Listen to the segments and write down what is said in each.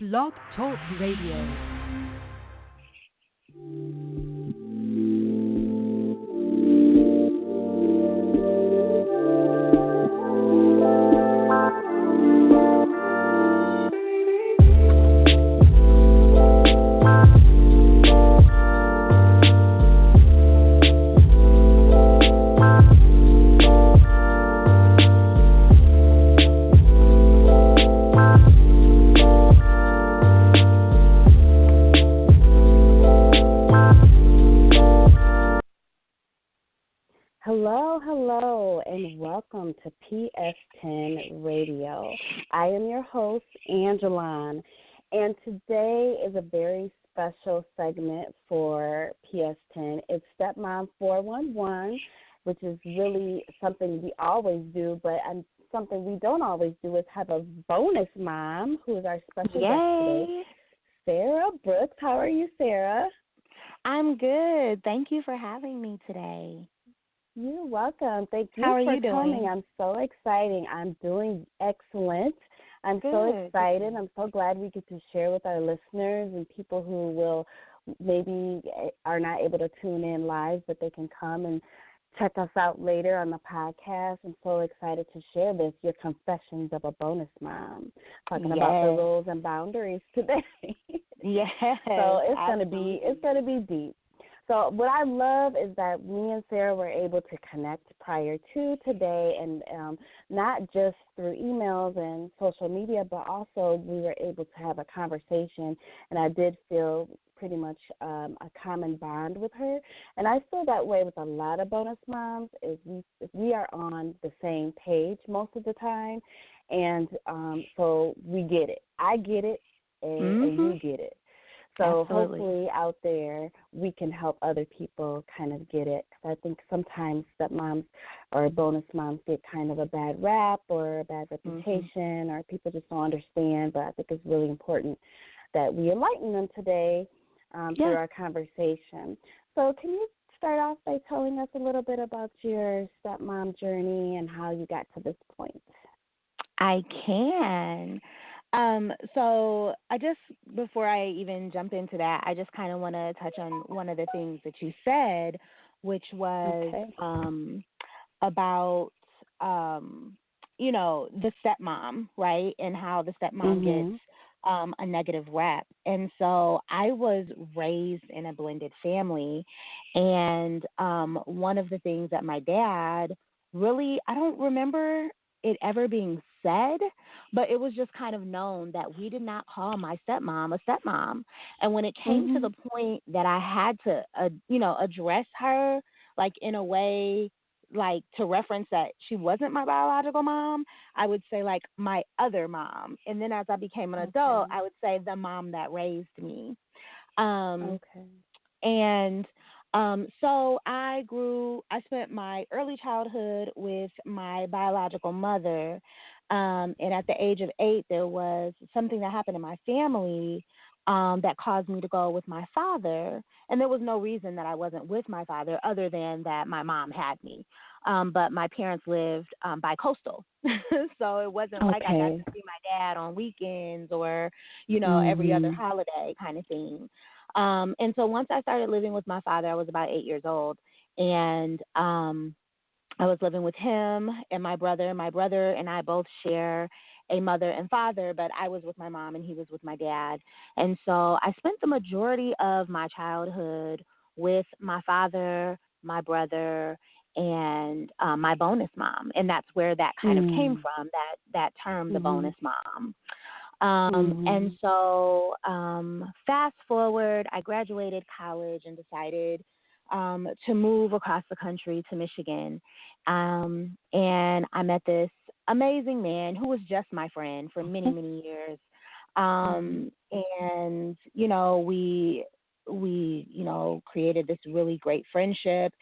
Blog Talk Radio. Hello, and welcome to PS10 Radio. I am your host, Angeline, and today is a very special segment for PS10. It's Stepmom 411, which is really something we always do, but something we don't always do is have a bonus mom, who is our special guest today, Sara Brooks. How are you, Sara? I'm good. Thank you for having me today. You're welcome. Thank you How are for you coming. doing? I'm so excited. I'm doing excellent. I'm Good. so excited. I'm so glad we get to share with our listeners and people who will maybe are not able to tune in live, but they can come and check us out later on the podcast. I'm so excited to share this, your confessions of a bonus mom, talking about the rules and boundaries today. Yes. So it's gonna be deep. So what I love is that me and Sara were able to connect prior to today, and not just through emails and social media, but also we were able to have a conversation, and I did feel pretty much a common bond with her. And I feel that way with a lot of bonus moms, is we are on the same page most of the time, and so we get it. I get it, and you get it. So Absolutely. hopefully out there we can help other people kind of get it. 'Cause I think sometimes stepmoms or bonus moms get kind of a bad rap or a bad reputation, or people just don't understand. But I think it's really important that we enlighten them today through our conversation. So can you start off by telling us a little bit about your stepmom journey and how you got to this point? I can. So before I even jump into that, I just kind of want to touch on one of the things that you said, which was about, the stepmom, right? And how the stepmom gets a negative rap. And so I was raised in a blended family, and one of the things that my dad really, I don't remember it ever being said, but it was just kind of known that we did not call my stepmom a stepmom. And when it came to the point that I had to, address her, like in a way, like to reference that she wasn't my biological mom, I would say like my other mom. And then as I became an adult, I would say the mom that raised me. And so I spent my early childhood with my biological mother. And at the age of 8, there was something that happened in my family that caused me to go with my father. And there was no reason that I wasn't with my father other than that my mom had me. But my parents lived bi-coastal. So it wasn't like I got to see my dad on weekends or, every other holiday kind of thing. And so once I started living with my father, I was about 8 years old. And I was living with him and my brother. My brother and I both share a mother and father, but I was with my mom and he was with my dad. And so I spent the majority of my childhood with my father, my brother, and my bonus mom. And that's where that kind of came from, that term, the bonus mom. And so fast forward, I graduated college and decided to move across the country to Michigan. And I met this amazing man who was just my friend for many, many years. And, we created this really great friendship.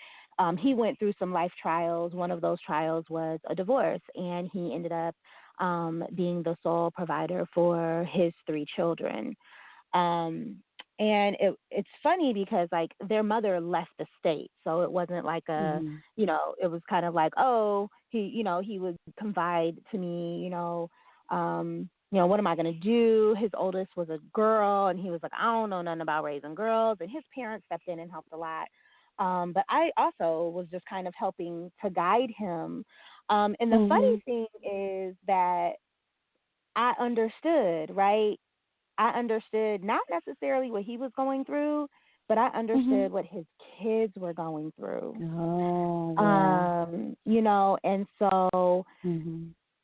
He went through some life trials. One of those trials was a divorce, and he ended up being the sole provider for his 3 children. And it's funny because, like, their mother left the state, so it wasn't like it was kind of like, oh, he would confide to me, what am I going to do? His oldest was a girl, and he was like, I don't know nothing about raising girls. And his parents stepped in and helped a lot. But I also was just kind of helping to guide him. And the funny thing is that I understood, right? I understood not necessarily what he was going through, but I understood what his kids were going through. Oh, yeah. And so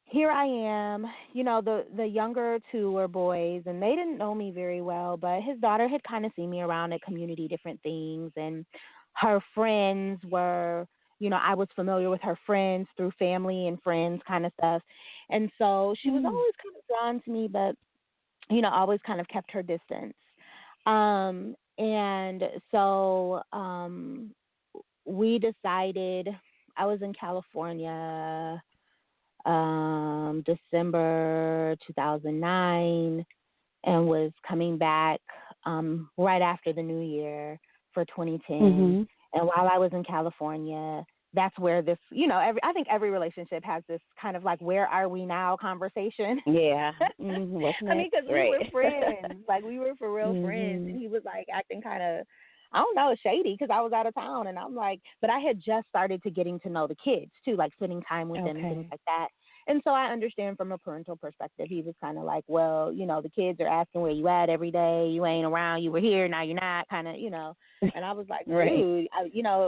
here I am, the younger two were boys, and they didn't know me very well, but his daughter had kind of seen me around at community, different things, and her friends were, I was familiar with her friends through family and friends kind of stuff. And so she was always kind of drawn to me, but, always kind of kept her distance. And so we decided, I was in California, December 2009, and was coming back right after the new year for 2010. And while I was in California, that's where this, I think every relationship has this kind of like, where are we now conversation. Yeah. I mean, because we were friends, like we were for real friends, and he was like acting kind of, I don't know, shady because I was out of town, and I'm like, but I had just started to getting to know the kids too, like spending time with them and things like that. And so I understand from a parental perspective, he was kind of like, well, the kids are asking where you at every day. You ain't around. You were here. Now you're not, kind of, And I was like, dude,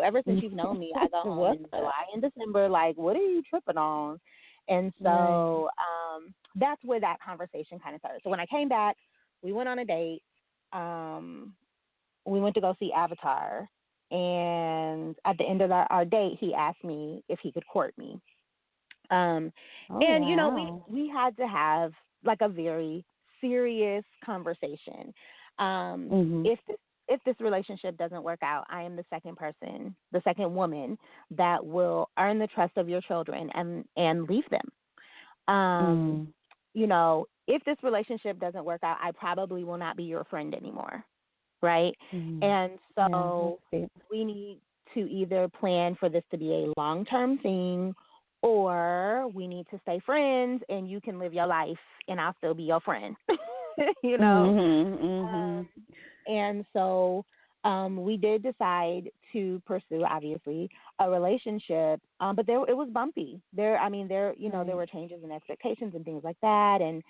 ever since you've known me, I go home in July and December. Like, what are you tripping on? And so that's where that conversation kind of started. So when I came back, we went on a date. We went to go see Avatar. And at the end of our date, he asked me if he could court me. And we had to have like a very serious conversation. If this relationship doesn't work out, I am the second woman that will earn the trust of your children and leave them. If this relationship doesn't work out, I probably will not be your friend anymore, right? And so we need to either plan for this to be a long-term thing, or we need to stay friends and you can live your life and I'll still be your friend, And so we did decide to pursue, obviously, a relationship, but it was bumpy. There were changes in expectations and things like that, and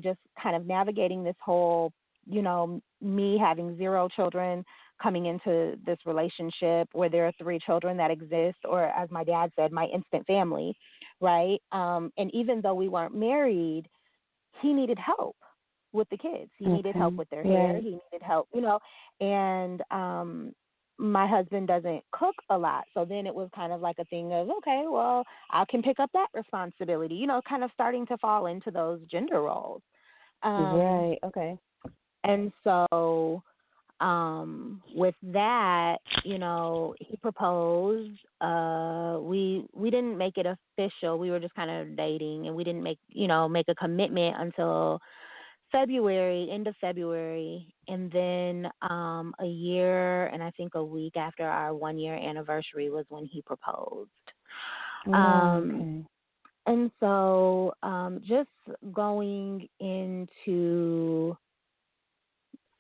just kind of navigating this whole, me having 0 children coming into this relationship where there are 3 children that exist, or as my dad said, my instant family, right? And even though we weren't married, he needed help with the kids. He needed help with their hair. He needed help, and my husband doesn't cook a lot. So then it was kind of like a thing of, okay, well, I can pick up that responsibility, kind of starting to fall into those gender roles. Okay. And so with that, he proposed. We didn't make it official. We were just kind of dating, and we didn't make a commitment until end of February. And then a year and I think a week after our 1-year anniversary was when he proposed. And so just going into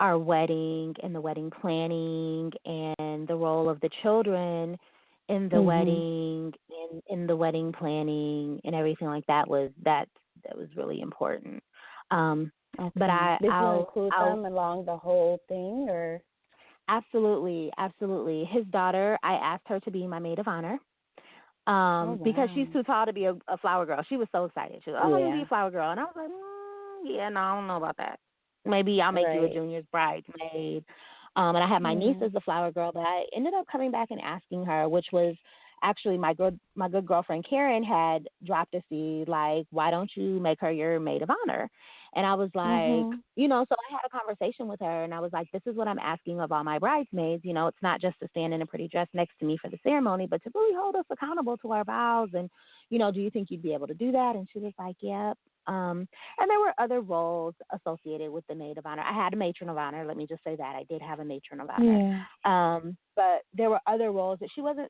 our wedding and the wedding planning and the role of the children in the wedding and in the wedding planning and everything like that was really important. But did you include them along the whole thing, or? Absolutely. His daughter, I asked her to be my maid of honor. Because she's too tall to be a flower girl. She was so excited. She was, I'm going to be a flower girl. And I was like, no, I don't know about that. Maybe I'll make you a junior's bridesmaid. And I had my niece as the flower girl, but I ended up coming back and asking her, which was actually my good girlfriend Karen had dropped a seed, like, why don't you make her your maid of honor? And I was like, so I had a conversation with her, and I was like, this is what I'm asking of all my bridesmaids. It's not just to stand in a pretty dress next to me for the ceremony, but to really hold us accountable to our vows. And, do you think you'd be able to do that? And she was like, yep. And there were other roles associated with the maid of honor. I had a matron of honor. Let me just say that. I did have a matron of honor. But there were other roles that she wasn't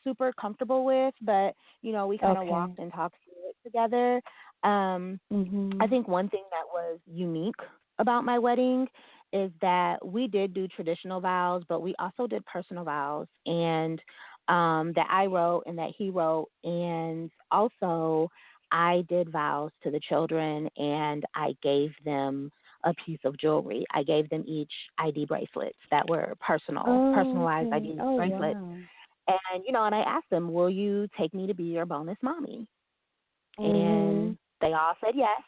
super comfortable with, but, we kind of walked and talked through it together. I think one thing that was unique about my wedding is that we did do traditional vows, but we also did personal vows, and that I wrote and that he wrote, and also I did vows to the children, and I gave them a piece of jewelry. I gave them each ID bracelets that were personalized Okay. ID Oh, bracelets. wow. And, and I asked them, will you take me to be your bonus mommy? Mhm. And they all said yes.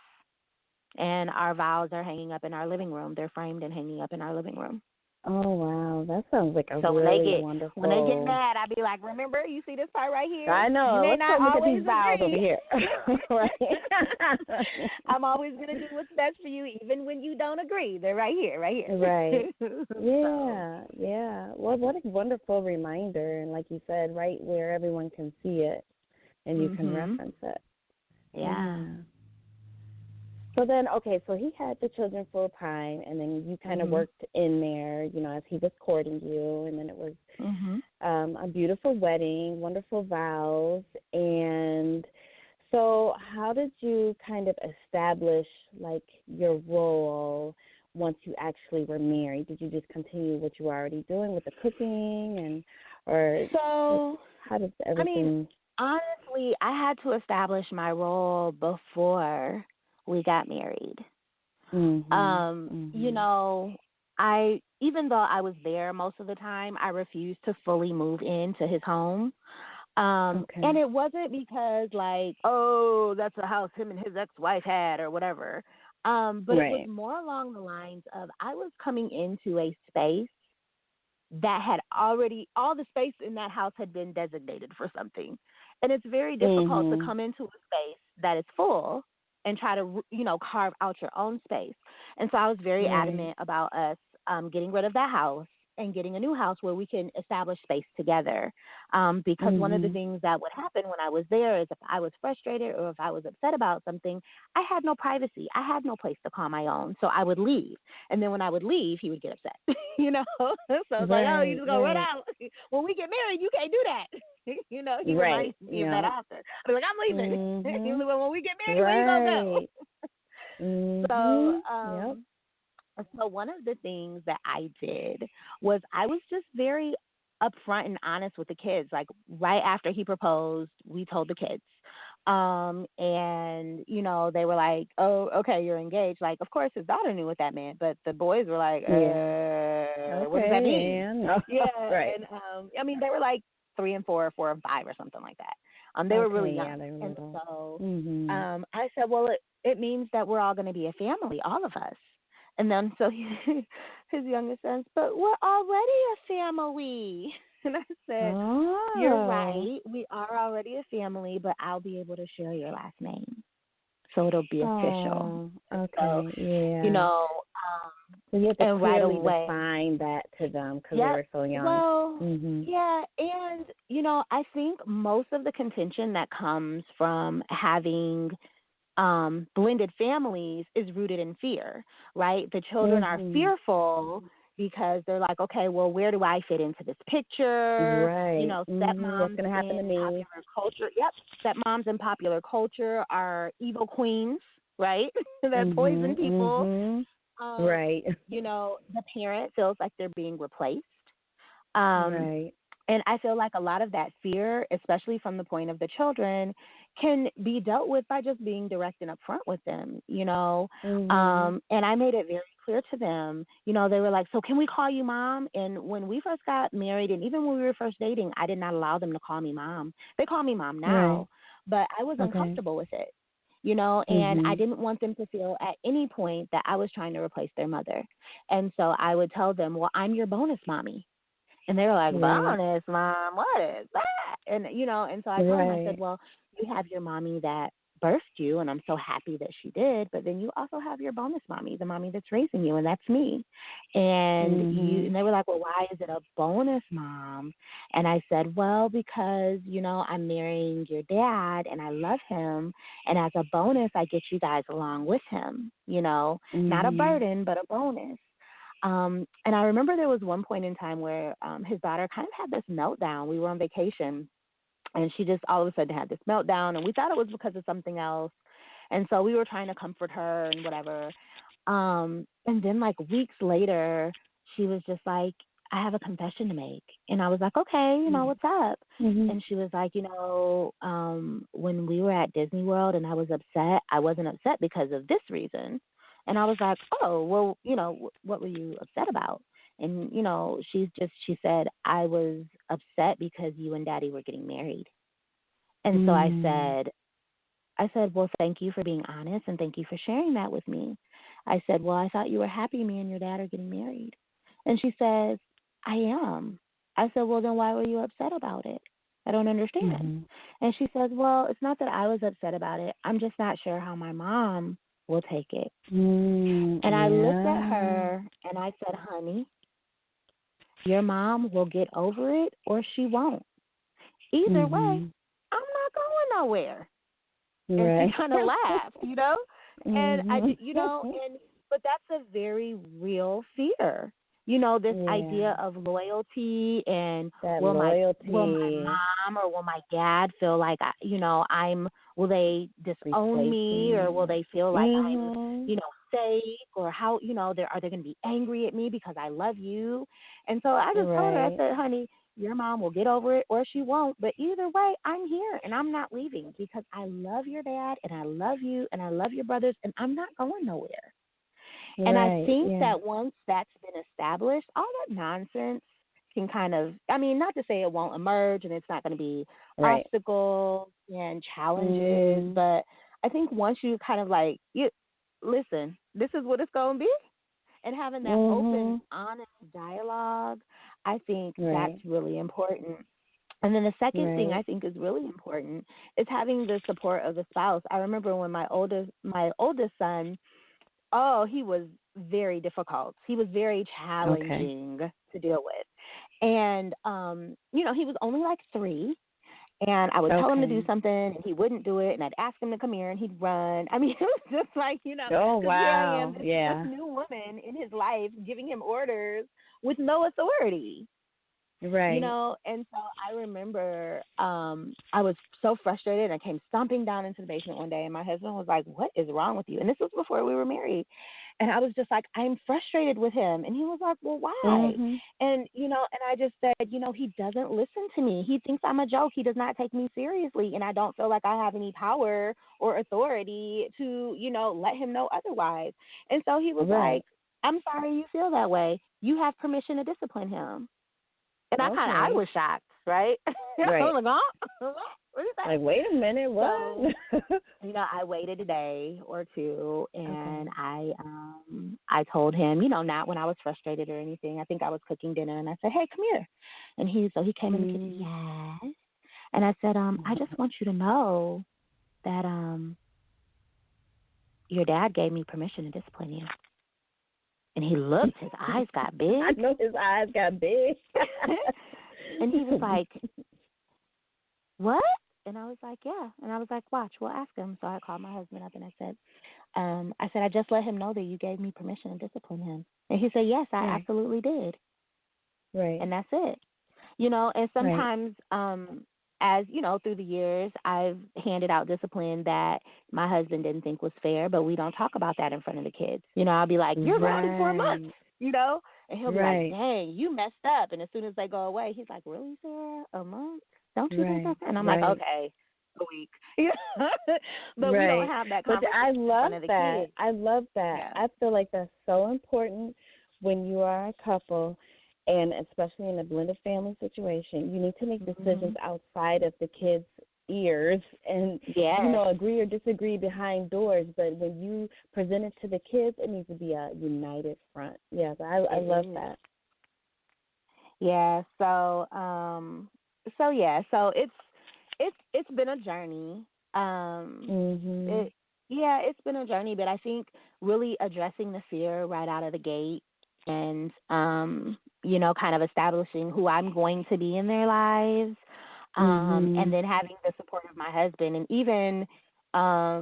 And our vows are hanging up in our living room. They're framed and hanging up in our living room. Oh, wow. That sounds like a So really when they get wonderful. mad, I'd be like, remember, you see this part right here? I know. You may Let's not go look at always these vows over agree. here. Right. I'm always going to do what's best for you, even when you don't agree. They're right here, right here. Right. So, Yeah. Well, what a wonderful reminder. And like you said, right where everyone can see it and you can reference it. Yeah. So then, okay, so he had the children full time, and then you kind of worked in there, as he was courting you, and then it was a beautiful wedding, wonderful vows. And so how did you kind of establish, like, your role once you actually were married? Did you just continue what you were already doing with the cooking, so how did everything? Honestly, I had to establish my role before we got married. I even though I was there most of the time, I refused to fully move into his home. And it wasn't because like, oh, that's a house him and his ex-wife had or whatever. But it was more along the lines of I was coming into a space that had already, all the space in that house had been designated for something. And it's very difficult to come into a space that is full and try to, carve out your own space. And so I was very adamant about us getting rid of that house and getting a new house where we can establish space together. Because one of the things that would happen when I was there is if I was frustrated or if I was upset about something, I had no privacy. I had no place to call my own. So I would leave. And then when I would leave, he would get upset, So it's like, oh, you just going to run out. When we get married, you can't do that. He reminds me of that often. I'd be like, I'm leaving. When we get married, where you going to go? So one of the things that I did was I was just very upfront and honest with the kids. Like right after he proposed, we told the kids. And, they were like, oh, okay, you're engaged. Like, of course, his daughter knew what that meant, but the boys were like, what does that mean? Right. And, they were like 3 and 4, 4 and 5 or something like that. They were really young. They were and little. so I said, well, it means that we're all going to be a family, all of us. And then so his youngest says, but we're already a family. And I said, you're right. We are already a family, but I'll be able to share your last name. So it'll be official. Okay, so, so you have to and clearly right away, define that to them because they were so young. Well, yeah, and, I think most of the contention that comes from having blended families is rooted in fear, right? The children are fearful because they're like, okay, well, where do I fit into this picture? Right. Stepmoms what's going to happen to me? Popular culture. Yep. Stepmoms in popular culture are evil queens, right? They're poison people. Right. The parent feels like they're being replaced. Right. And I feel like a lot of that fear, especially from the point of the children, can be dealt with by just being direct and upfront with them, And I made it very clear to them, they were like, so can we call you mom? And when we first got married and even when we were first dating, I did not allow them to call me mom. They call me mom now, but I was uncomfortable with it, and I didn't want them to feel at any point that I was trying to replace their mother. And so I would tell them, well, I'm your bonus mommy. And they were like, bonus, mom, what is that? And, and so I told them, I said, well, you have your mommy that birthed you, and I'm so happy that she did, but then you also have your bonus mommy, the mommy that's raising you, and that's me. And and they were like, well, why is it a bonus, mom? And I said, well, because, I'm marrying your dad, and I love him, and as a bonus, I get you guys along with him, not a burden, but a bonus. And I remember there was one point in time where his daughter kind of had this meltdown. We were on vacation, and she just all of a sudden had this meltdown, and we thought it was because of something else. And so we were trying to comfort her and whatever. And then like weeks later, she was just like, I have a confession to make. And I was like, okay, what's up? Mm-hmm. And she was like, when we were at Disney World and I was upset, I wasn't upset because of this reason. And I was like, oh, well, what were you upset about? And, she said, I was upset because you and Daddy were getting married. And so I said, well, thank you for being honest and thank you for sharing that with me. I said, well, I thought you were happy me and your dad are getting married. And she says, I am. I said, well, then why were you upset about it? I don't understand. Mm-hmm. And she says, well, it's not that I was upset about it. I'm just not sure how my mom will take it. And I looked at her and I said, honey, your mom will get over it or she won't. Either way, I'm not going nowhere. Right. And she kind of laughed, And I, but that's a very real fear. This idea of loyalty and will my mom or will my dad feel like will they disown me or will they feel like I'm fake or how are they going to be angry at me because I love you? And so I just told her, I said, honey, your mom will get over it or she won't, but either way, I'm here and I'm not leaving because I love your dad and I love you and I love your brothers and I'm not going nowhere. And I think that once that's been established, all that nonsense can kind of, not to say it won't emerge and it's not going to be obstacles and challenges, but I think once you kind of like, listen, this is what it's going to be. And having that open, honest dialogue, I think that's really important. And then the second thing I think is really important is having the support of the spouse. I remember when my oldest son, he was very difficult. He was very challenging to deal with. And, he was only like 3. And I would tell him to do something, and he wouldn't do it, and I'd ask him to come here, and he'd run. I mean, it was just like, oh, wow. Here I am, this new woman in his life giving him orders with no authority. Right. And so I remember I was so frustrated. I came stomping down into the basement one day, and my husband was like, what is wrong with you? And this was before we were married. And I was just like, I'm frustrated with him. And he was like, well, why? And, and I just said, he doesn't listen to me. He thinks I'm a joke. He does not take me seriously. And I don't feel like I have any power or authority to, let him know otherwise. And so he was like, I'm sorry you feel that way. You have permission to discipline him. And I was shocked, right? I was like, oh, what is that? Like, wait a minute, what? So, I waited a day or two, and I told him, not when I was frustrated or anything. I think I was cooking dinner, and I said, hey, come here. And he came in the kitchen, yes. And I said, I just want you to know that your dad gave me permission to discipline you. And he looked, his eyes got big. I know his eyes got big. And he was like, what? And I was like, yeah. And I was like, watch, we'll ask him. So I called my husband up and I said, I just let him know that you gave me permission to discipline him. And he said, yes, I absolutely did. Right. And that's it. And sometimes, as, through the years, I've handed out discipline that my husband didn't think was fair, but we don't talk about that in front of the kids. I'll be like, you're grounded for a month, and he'll be like, dang, you messed up. And as soon as they go away, he's like, really, Sarah? A month? Don't you think that's? And I'm like, okay, a week. But we don't have that conversation. But I love that. Kids. I love that. Yeah. I feel like that's so important when you are a couple, and especially in a blended family situation. You need to make decisions outside of the kids' ears and, agree or disagree behind doors. But when you present it to the kids, it needs to be a united front. Yes, I love that. Yeah, so it's been a journey. It's been a journey, but I think really addressing the fear right out of the gate and kind of establishing who I'm going to be in their lives, and then having the support of my husband, and even I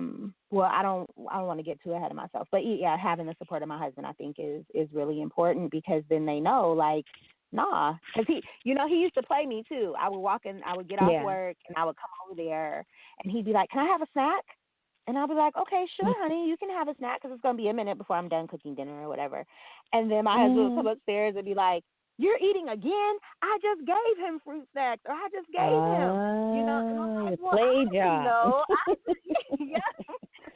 don't want to get too ahead of myself, but having the support of my husband I think is really important, because then they know, like, nah, because he used to play me too. I would get off work and I would come over there and he'd be like, can I have a snack? And I'll be like, okay, sure, honey, you can have a snack because it's going to be a minute before I'm done cooking dinner or whatever. And then my husband will come upstairs and be like, you're eating again? I just gave him fruit snacks, or I just gave him, you know. And I'm like, well, I didn't know. Yeah.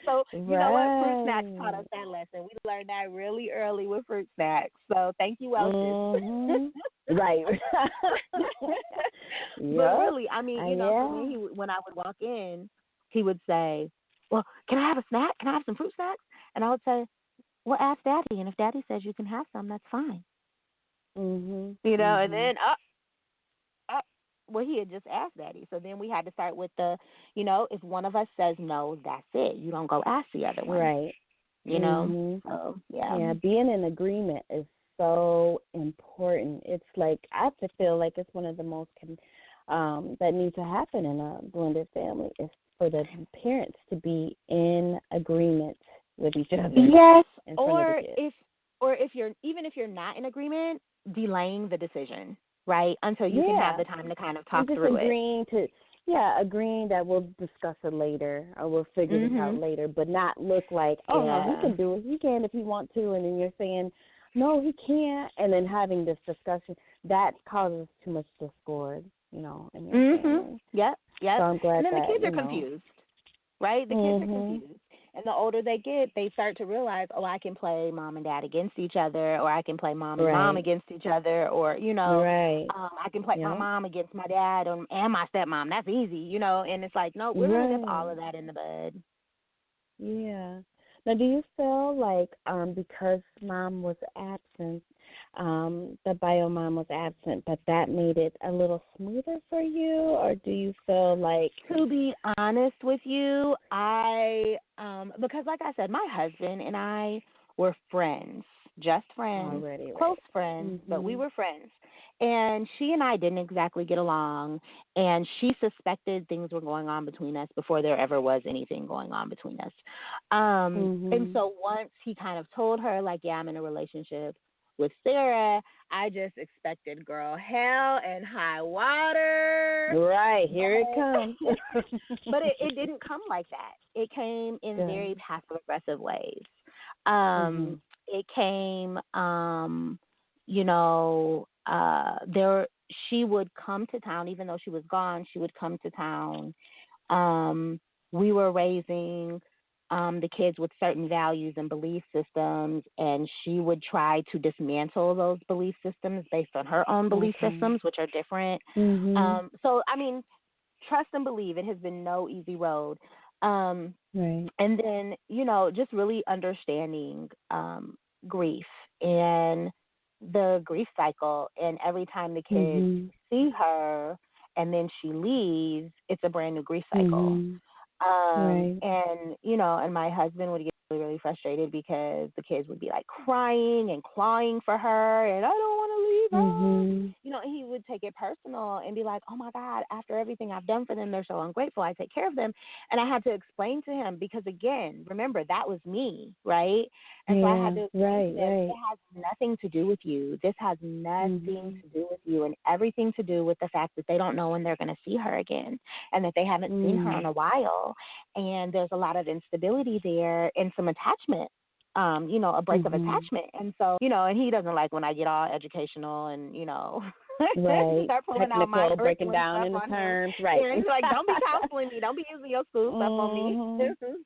So, you know what? Fruit snacks taught us that lesson. We learned that really early with fruit snacks. So thank you, Welch's. Right. But really, I mean, you know, when I would walk in, he would say, well, can I have a snack? Can I have some fruit snacks? And I would say, well, ask Daddy. And if Daddy says you can have some, that's fine. You know, and then well, he had just asked Daddy. So then we had to start with the, you know, if one of us says no, that's it. You don't go ask the other one. Right. You know? So, yeah. Yeah, being in agreement is so important. It's like, I have to feel like it's one of the most that needs to happen in a blended family is for the parents to be in agreement with each other. Yes, or if you're, even if you're not in agreement, delaying the decision, right, until you can have the time to kind of talk through it. Agreeing that we'll discuss it later or we'll figure this out later, but not look like, no, he can do it. He can if he wants to, and then you're saying, no, he can't, and then having this discussion, that causes too much discord, you know, in your family. Yep. So I'm glad and then that, the kids are confused, right? The kids are confused. And the older they get, they start to realize, oh, I can play mom and dad against each other, or I can play mom and mom against each other, or, you know, I can play my mom against my dad and my stepmom. That's easy, you know. And it's like, no, we're going to nip all of that in the bud. Yeah. Now, do you feel like because mom was absent, the bio mom was absent, but that made it a little smoother for you, or do you feel like? To be honest with you, because like I said, my husband and I were friends, just friends, close friends, but we were friends. And she and I didn't exactly get along, and she suspected things were going on between us before there ever was anything going on between us. And so once he kind of told her, like, yeah, I'm in a relationship with Sarah, I just expected, girl, hell and high water. Right, here it comes. But it didn't come like that. It came in very passive-aggressive ways. It came, you know, she would come to town, even though she was gone, she would come to town. We were raising the kids with certain values and belief systems, and she would try to dismantle those belief systems based on her own belief systems, which are different. So, I mean, trust and believe, it has been no easy road. And then, you know, just really understanding grief and the grief cycle, and every time the kids see her and then she leaves, it's a brand new grief cycle. And, you know, and my husband would get really, really frustrated because the kids would be like crying and clawing for her, and I don't want to leave her. You know, and he would take it personal and be like, oh my God, after everything I've done for them, they're so ungrateful. I take care of them. And I had to explain to him, because again, remember, that was me, right? And so I had to explain to him, it has nothing to do with you. This has nothing to do with you, and everything to do with the fact that they don't know when they're going to see her again, and that they haven't seen her in a while. And there's a lot of instability there and some attachment, you know, a break of attachment. And so, you know, and he doesn't like when I get all educational and, you know, start pulling out my breaking down in the terms. Yeah, he's like, don't be counseling me. Don't be using your school stuff on me. So,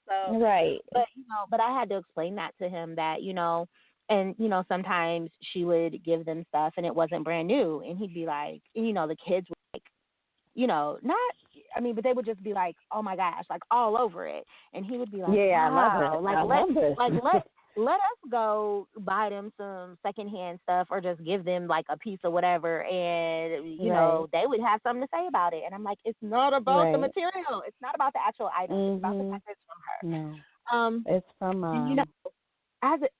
but, you know, but I had to explain that to him, that, you know, and, you know, sometimes she would give them stuff and it wasn't brand new. And he'd be like, you know, the kids would like, you know, but they would just be like, oh my gosh, like all over it. And he would be like, wow, I love it. Let us go buy them some secondhand stuff, or just give them like a piece of whatever, and you know, they would have something to say about it. And I'm like, it's not about the material. It's not about the actual item. It's about the fact that it's from her. No. It's from mom. You know,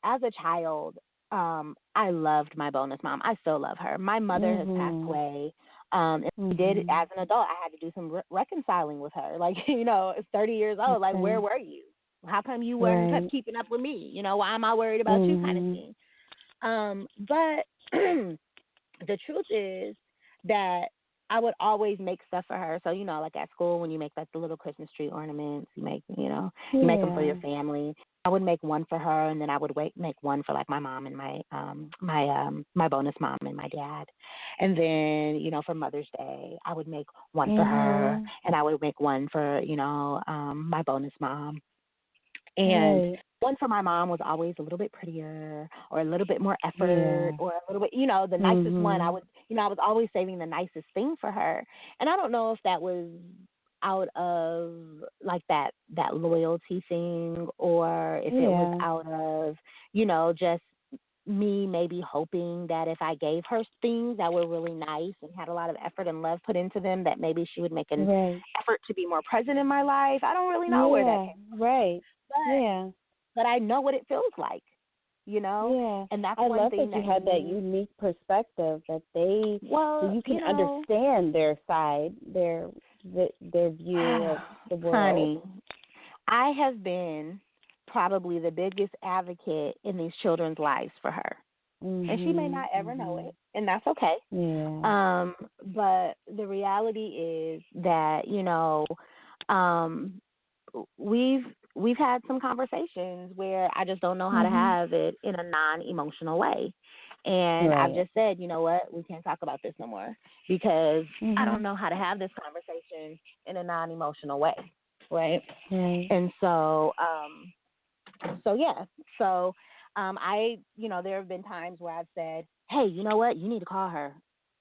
as a child, I loved my bonus mom. I still love her. My mother has passed away. And we did, as an adult, I had to do some reconciling with her. Like, you know, it's 30 years old. Like, where were you? How come you weren't keeping up with me? You know, why am I worried about you, kind of thing? But the truth is that I would always make stuff for her. So, like at school when you make like the little Christmas tree ornaments, you make them for your family. I would make one for her, and then I would make one for like my mom and my bonus mom and my dad. And then, for Mother's Day, I would make one for her, and I would make one for, my bonus mom. And one for my mom was always a little bit prettier or a little bit more effort or a little bit, the nicest one. I would, I was always saving the nicest thing for her. And I don't know if that was out of like that loyalty thing, or if it was out of, just me maybe hoping that if I gave her things that were really nice and had a lot of effort and love put into them, that maybe she would make an effort to be more present in my life. I don't really know where that came from. Right. But I know what it feels like, and that's I one love thing that you had that unique perspective that so you can understand their side, their view of the world. Honey, I have been probably the biggest advocate in these children's lives for her. And she may not ever know it, and that's okay. But the reality is that, we've had some conversations where I just don't know how to have it in a non-emotional way. And I've just said, you know what, we can't talk about this no more because I don't know how to have this conversation in a non-emotional way, right? And so, I, there have been times where I've said, hey, you know what, you need to call her.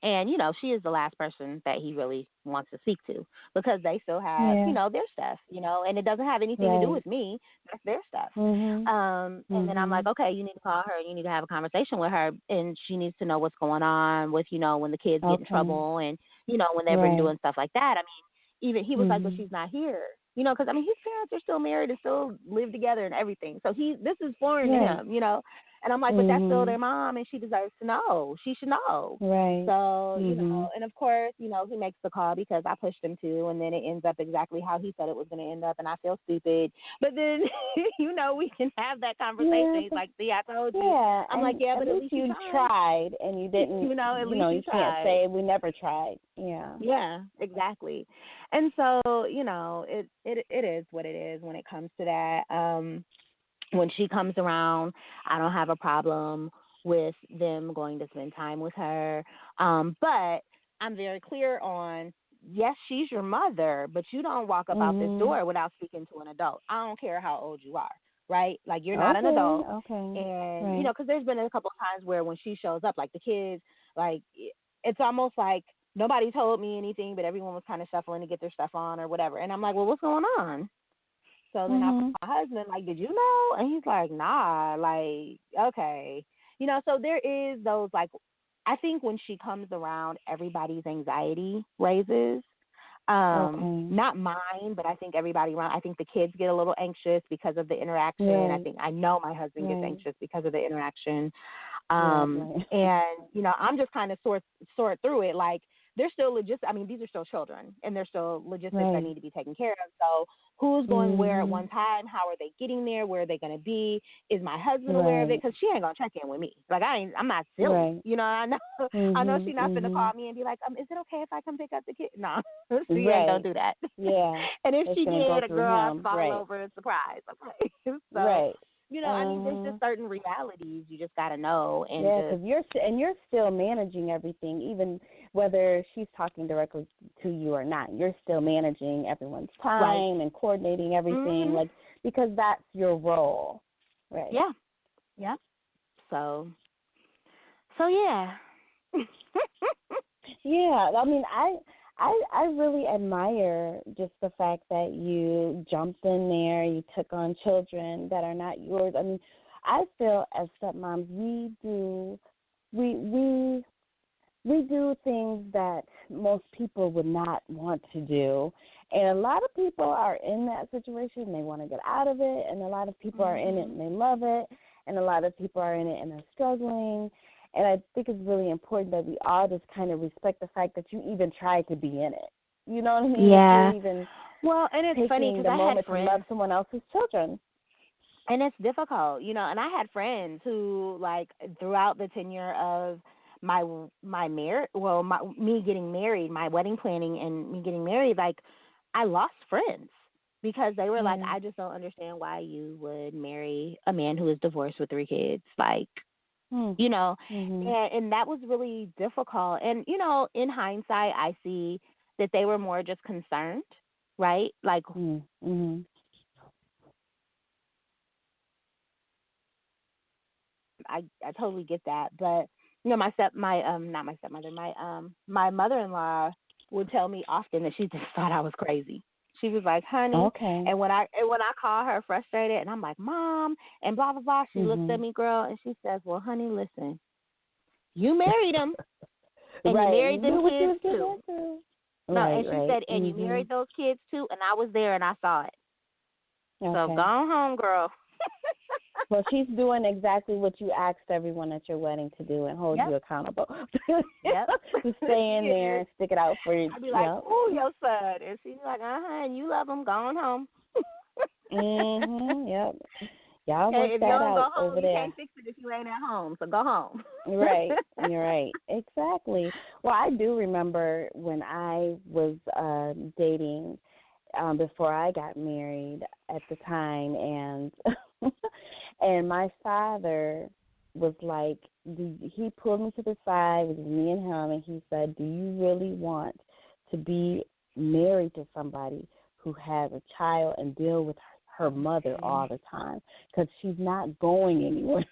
And, she is the last person that he really wants to speak to because they still have, their stuff, and it doesn't have anything to do with me. That's their stuff. And then I'm like, okay, you need to call her and you need to have a conversation with her. And she needs to know what's going on with, when the kids get in trouble and, when they've been doing stuff like that. I mean, even he was like, but she's not here. Because, I mean, his parents are still married and still live together and everything. So this is foreign to him, And I'm like, but that's still their mom, and she deserves to know. She should know. Right. So, and of course, he makes the call because I pushed him to, and then it ends up exactly how he said it was going to end up, and I feel stupid. But then, we can have that conversation. He's like, see, I told you. Yeah. I'm like, yeah, but at least you tried, and you didn't, at least you can't say we never tried. Yeah. Yeah, exactly. And so, it is what it is when it comes to that. When she comes around, I don't have a problem with them going to spend time with her. But I'm very clear on, yes, she's your mother, but you don't walk up out this door without speaking to an adult. I don't care how old you are, right? Like, you're not an adult. And, because there's been a couple of times where when she shows up, like the kids, like, it's almost like nobody told me anything, but everyone was kind of shuffling to get their stuff on or whatever. And I'm like, well, what's going on? So then I called my husband, like, did you know? And he's like, nah, like, okay. So there is those, like, I think when she comes around, everybody's anxiety raises. Not mine, but I think everybody around. I think the kids get a little anxious because of the interaction. I know my husband gets anxious because of the interaction. And, I'm just kind of sort through it. Like, they're still I mean, these are still children, and they're still logistics that need to be taken care of. So who's going where at one time? How are they getting there? Where are they going to be? Is my husband aware of it? Because she ain't going to check in with me. Like, I'm not silly. I know I know she's not going to call me and be like, is it okay if I come pick up the kid? No, she ain't going to do that. Yeah. And if she did, a girl I'd fall over and surprise. Okay. So, I mean, there's just certain realities you just got to know. And because you're still managing everything, even whether she's talking directly to you or not. You're still managing everyone's time and coordinating everything, like, because that's your role, right? Yeah, yeah. So yeah. Yeah, I mean, I really admire just the fact that you jumped in there, you took on children that are not yours. I mean, I feel as stepmoms, we do things that most people would not want to do. And a lot of people are in that situation, they want to get out of it, and a lot of people are in it and they love it, and a lot of people are in it and they're struggling. And I think it's really important that we all just kind of respect the fact that you even tried to be in it. You know what I mean? Yeah. Even well, and it's funny because I had friends to love someone else's children. And it's difficult, and I had friends who, like, throughout the tenure of me getting married, my wedding planning and me getting married, like I lost friends because they were like, I just don't understand why you would marry a man who is divorced with 3 kids. Like, you know, and that was really difficult. And, you know, in hindsight, I see that they were more just concerned, right? Like, I totally get that. But, you know, not my stepmother, my mother-in-law would tell me often that she just thought I was crazy. She was like, honey, and when I call her frustrated and I'm like, Mom, and blah, blah, blah, she looks at me, girl, and she says, well, honey, listen, you married him, and you married them kids too. No, and she said, and you married those kids too, and I was there and I saw it. So go home, girll. Well, she's doing exactly what you asked everyone at your wedding to do and hold you accountable. To stay in there and stick it out for you. I'd be like, oh, your son. And she's like, and you love him, go on home. Yep. Y'all work if that you don't out go home, over you there. can't fix it if you ain't at home, so go home. Right. You're right. Exactly. Well, I do remember when I was dating before I got married at the time, and and my father was like, he pulled me to the side, it was me and him, and he said, do you really want to be married to somebody who has a child and deal with her mother all the time? Because she's not going anywhere.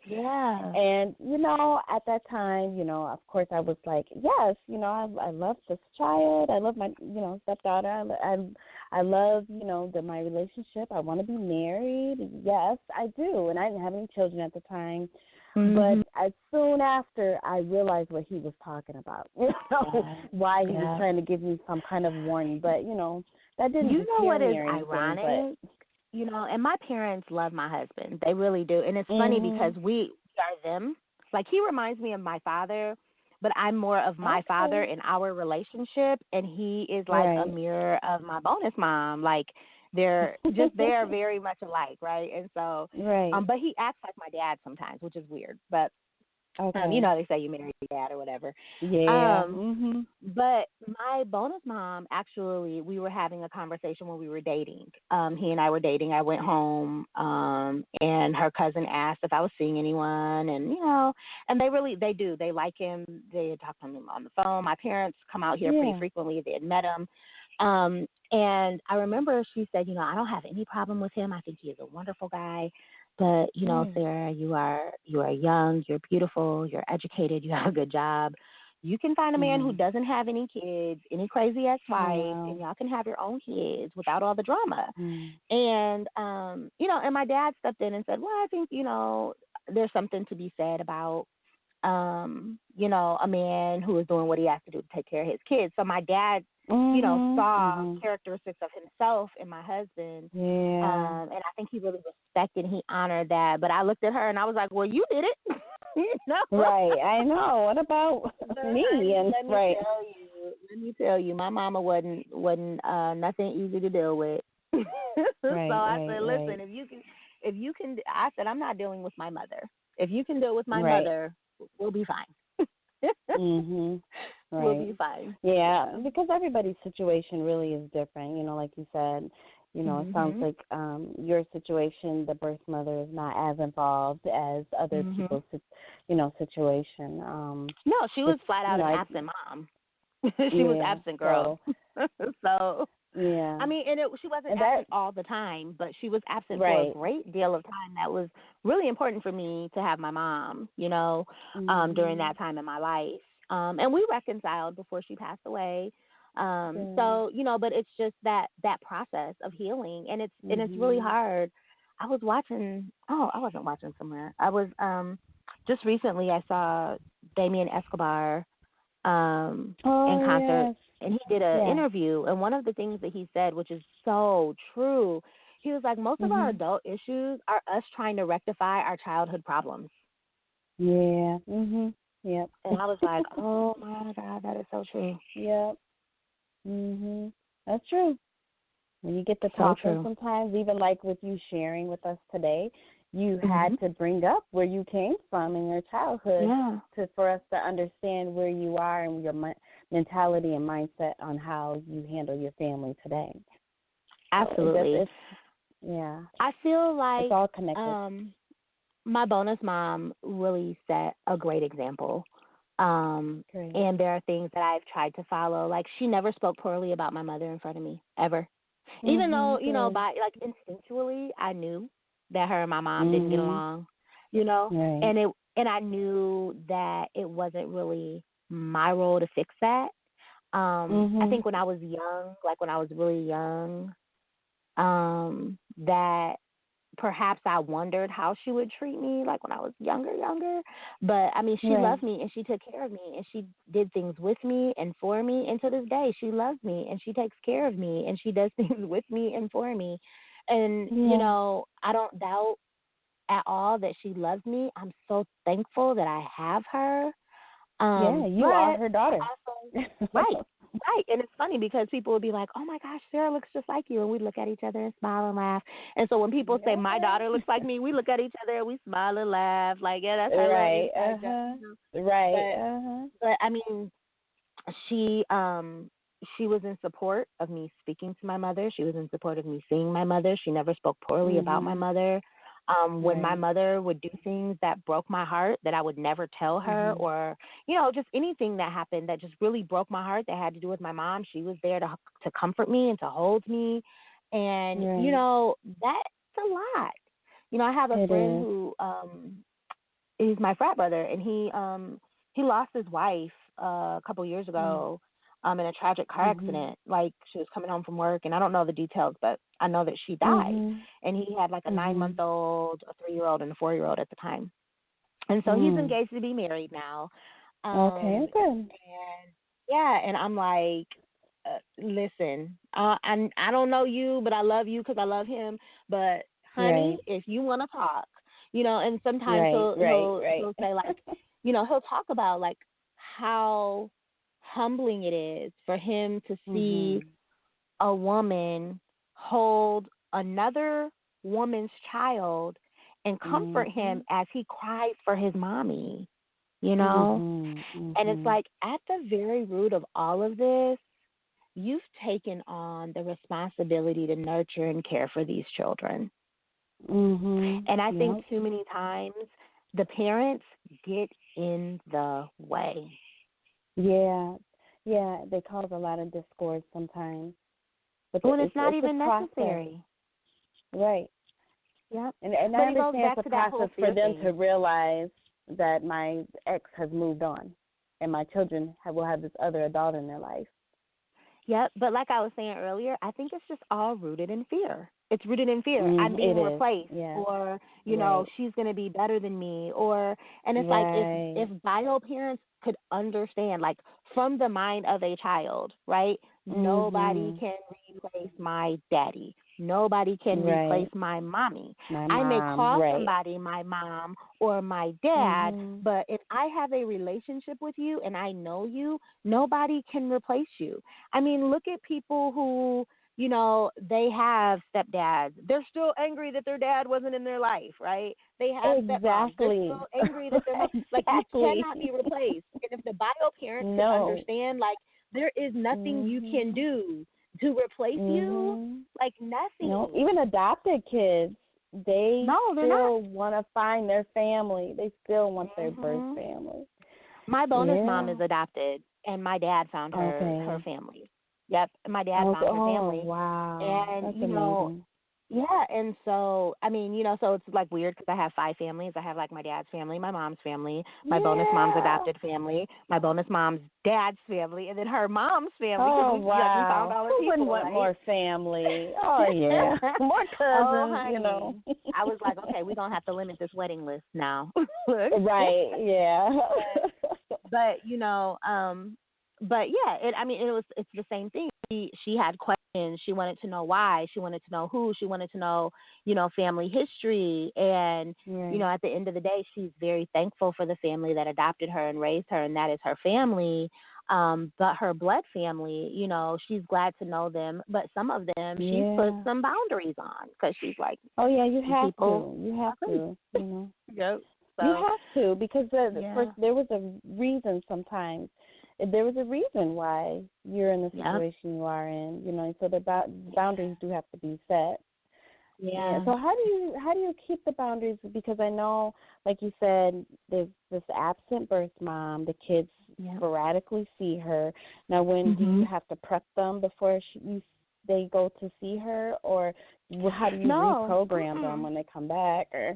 Yeah. And, you know, at that time, you know, of course I was like, yes, you know, I love this child. I love my, you know, stepdaughter. I love, you know, my relationship. I want to be married. Yes, I do. And I didn't have any children at the time. But as soon after, I realized what he was talking about, you know, why he was trying to give me some kind of warning. But, you know, that didn't You know what is ironic? You know, and my parents love my husband. They really do. And it's funny because we are them. Like, he reminds me of my father, but I'm more of my father in our relationship, and he is like a mirror of my bonus mom. Like, they are very much alike, right? And so, but he acts like my dad sometimes, which is weird. But you know, they say you marry your dad or whatever. Yeah. But my bonus mom, actually, we were having a conversation when we were dating. He and I were dating. I went home, and her cousin asked if I was seeing anyone, and, you know, and they do. They like him. They had talked to him on the phone. My parents come out here pretty frequently. They had met him. And I remember she said, you know, I don't have any problem with him. I think he is a wonderful guy. But, you know, Sarah, you are young, you're beautiful, you're educated, you have a good job. You can find a man who doesn't have any kids, any crazy ex-wife, and y'all can have your own kids without all the drama. And, you know, and my dad stepped in and said, well, I think, you know, there's something to be said about, you know, a man who is doing what he has to do to take care of his kids. So my dad, you know, saw characteristics of himself in my husband. And I think he really respected and he honored that. But I looked at her and I was like, well, you did it. You know? Right. I know. What about me? And let me tell you, my mama wasn't nothing easy to deal with. So I said, listen, if you can, I said, I'm not dealing with my mother. If you can deal with my mother, we'll be fine. We'll be fine. Yeah, because everybody's situation really is different. You know, like you said, you know, it sounds like your situation, the birth mother is not as involved as other people's, you know, situation. No, she was flat out an absent mom. She was absent, girl. So I mean, and she wasn't absent all the time, but she was absent for a great deal of time. That was really important for me to have my mom, you know, during that time in my life. And we reconciled before she passed away. So, you know, but it's just that process of healing, and it's really hard. I wasn't watching somewhere. I was just recently I saw Damien Escobar in concert, and he did an interview, and one of the things that he said, which is so true, he was like, most of our adult issues are us trying to rectify our childhood problems. Yep. And I was like, oh my God, that is so true. Yep. That's true. When you get to talk sometimes, even like with you sharing with us today, you had to bring up where you came from in your childhood for us to understand where you are and your mentality and mindset on how you handle your family today. Absolutely. So I feel like it's all connected. My bonus mom really set a great example. And there are things that I've tried to follow. Like, she never spoke poorly about my mother in front of me, ever. Even though, you know, by like instinctually I knew that her and my mom didn't get along, you know, and I knew that it wasn't really my role to fix that. I think when I was young, like when I was really young, that perhaps I wondered how she would treat me, like when I was younger. But, I mean, she loved me, and she took care of me, and she did things with me and for me. And to this day, she loves me, and she takes care of me, and she does things with me and for me. And, you know, I don't doubt at all that she loves me. I'm so thankful that I have her. You are her daughter. Right. And it's funny because people will be like, oh, my gosh, Sarah looks just like you. And we look at each other and smile and laugh. And so when people say my daughter looks like me, we look at each other and we smile and laugh. Like, yeah, that's how right. But, I mean, she was in support of me speaking to my mother. She was in support of me seeing my mother. She never spoke poorly about my mother. When my mother would do things that broke my heart that I would never tell her, or, you know, just anything that happened that just really broke my heart that had to do with my mom, she was there to comfort me and to hold me. And, you know, that's a lot. You know, I have a friend who he's my frat brother, and he lost his wife a couple years ago in a tragic car accident. Like, she was coming home from work, and I don't know the details, but I know that she died. And he had like a 9-month-old, a 3-year-old, and a 4-year-old at the time. And so he's engaged to be married now. Okay, good. And I'm like, listen, I don't know you, but I love you because I love him. But honey, if you want to talk, you know, and sometimes he'll say, like, you know, he'll talk about like how humbling it is for him to see a woman hold another woman's child and comfort him as he cries for his mommy, you know? And it's like, at the very root of all of this, you've taken on the responsibility to nurture and care for these children. And I think too many times the parents get in the way. Yeah, they cause a lot of discord sometimes. But when it's not even necessary. Right. Yep. And I understand it's a process for them to realize that my ex has moved on and my children will have this other adult in their life. Yep, but like I was saying earlier, I think it's just all rooted in fear. It's rooted in fear. I'm being replaced, or, you know, she's going to be better than me, and it's like if bio parents could understand, like, from the mind of a child, right? Nobody can replace my daddy. Nobody can replace my mommy. I may call somebody my mom or my dad, but if I have a relationship with you and I know you, nobody can replace you. I mean, look at people who, you know, they have stepdads. They're still angry that their dad wasn't in their life, right? They have stepmoms. They're still angry that they're like, you cannot be replaced. And if the bio parents can understand, like, there is nothing you can do to replace you, like nothing. No, even adopted kids, they still want to find their family. They still want their birth family. My bonus mom is adopted, and my dad found her family. Yep, my dad found her family. Wow. And, that's you know, amazing. yeah, and so, I mean, you know, so it's like weird because I have 5 families. I have like my dad's family, my mom's family, my bonus mom's adopted family, my bonus mom's dad's family, and then her mom's family. Oh, we wow. found all the Who people, wouldn't want right? more family? Oh, yeah. More cousins, you know. I was like, okay, we're going to have to limit this wedding list now. Right, yeah. But, you know, but yeah, it's the same thing. she had questions. She wanted to know why. She wanted to know who. She wanted to know, family history. And, Right. at the end of the day, she's very thankful for the family that adopted her and raised her, and that is her family. But her blood family, she's glad to know them. But some of them, she's put Yeah. some boundaries on because she's like, Oh yeah, you have people to. You have are crazy. to. You know. Yep. You So, have to because yeah. there was a reason sometimes. There was a reason why you're in the Yep. situation you are in. You know, so the boundaries do have to be set. Yeah. Yeah. So how do you keep the boundaries? Because I know, like you said, there's this absent birth mom. The kids Yep. sporadically see her. Now, when do you Mhm. have to prep them before they go to see her, or how do you No. reprogram them Mm-mm. when they come back? Or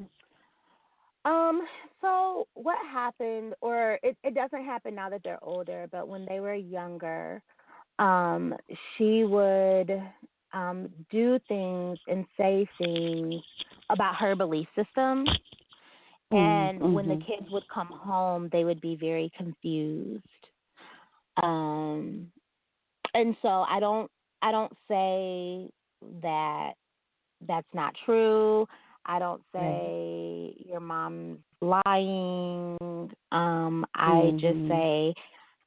So what happened, or it doesn't happen now that they're older, but when they were younger, um, she would do things and say things about her belief system. And when the mm-hmm. kids would come home, they would be very confused. Um, and so I don't say that that's not true. I don't Right. say your mom's lying. I just Mm-hmm. say,